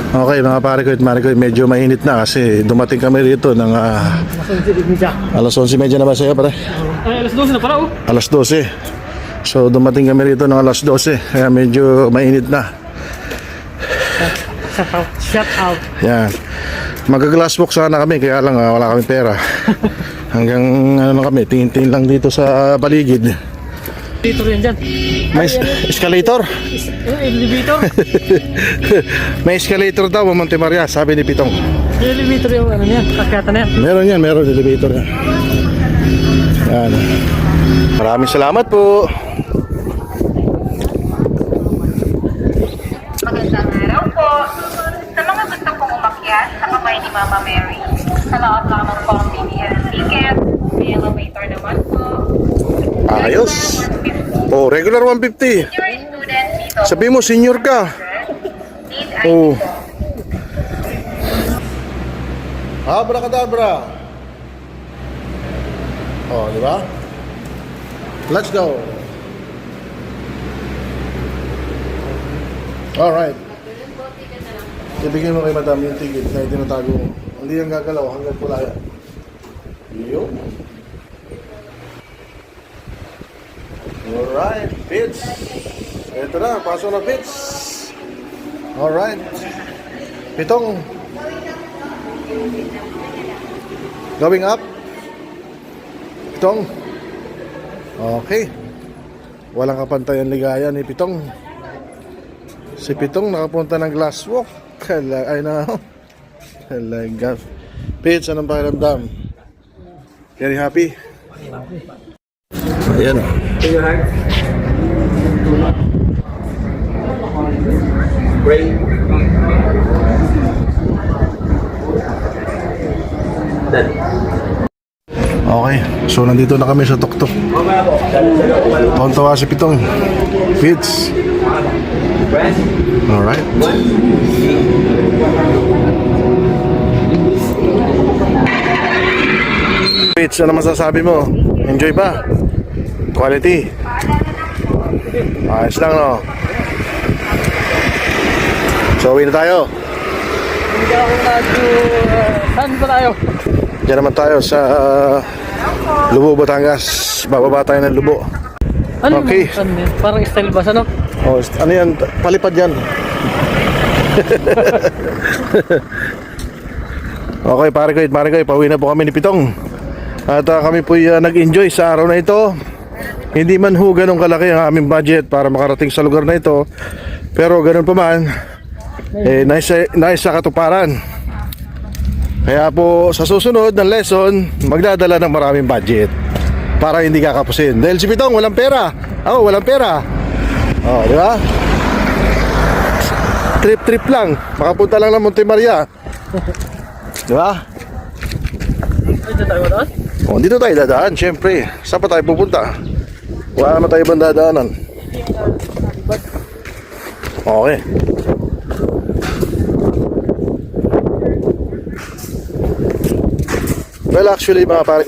Okay mga pare ko at mare ko, medyo mainit na kasi dumating kami rito ng alas 11:30 na ba sa'yo pare? Ay, alas 12 na pala oh. Alas 12. So dumating kami rito ng alas 12 kaya medyo mainit na. Shut out. Yan. Mag-glass walk sana kami kaya lang wala kami pera. Hanggang ano kami, tingin-tingin lang dito sa paligid. Dito rin dyan. May escalator? Elevator? May escalator daw Monte Maria, sabi ni Pitong. Elevator yung ano yan, kakyatan na yan. Meron elevator yan. Yan. Maraming salamat po. Magandang araw po. Sa mga gusto pong umakyat sa kamay ni Mama Mary, sa lahat lamang po ang BTS ticket, may elevator naman po. Ayos. Oh, regular 150. You're a student dito. Sabi mo, senior ka. Need Oh. Abracadabra. Oh, di ba? Let's go. Alright. Ibigay mo kay madam yung ticket na itinatago mo. Hindi yan gagalaw hanggang pula yan. Yo. Alright, Fitz. Ito na, pasok na Fitz. Alright. Pitong. Going up. Pitong. Okay. Walang kapantayan ligaya ni Pitong. Si Pitong nakapunta ng glass walk. Ay na. Talaga. Fitz, anong pakiramdam? Very happy? Ayan o. Great. Done. Okay, so nandito na kami sa tuktok. Tawa si Pitong. Fitz. Alright. Fitz, ano masasabi mo? Enjoy ba? Quality? Ayos lang, no? So, uwi na tayo. Hindi ako saan ba tayo? Diyan naman tayo sa Lubo, Batangas. Bababa tayo ng Lubo. Ano Okay. Ano yan? Parang style bus ano? Oh, ano yan? Palipad yan. Okay, pare ko, pauwi na po kami ni Pitong. At kami po nag-enjoy sa araw na ito. Hindi man ho ganun kalaki ang aming budget para makarating sa lugar na ito. Pero ganun pa man, nice sa katuparan. Kaya po sa susunod ng lesson, magdadala ng maraming budget para hindi kakapusin. Dahil si Pitong walang pera. Ako walang pera. Oh, di ba? Trip lang. Makapunta lang ng Monte Maria. Di ba? Dito tayo doon? Oh, dito tayo dadaan, syempre. Saan pa tayo pupunta? Wala naman tayo ibang dadaanan. Okay. Well, actually mga pare,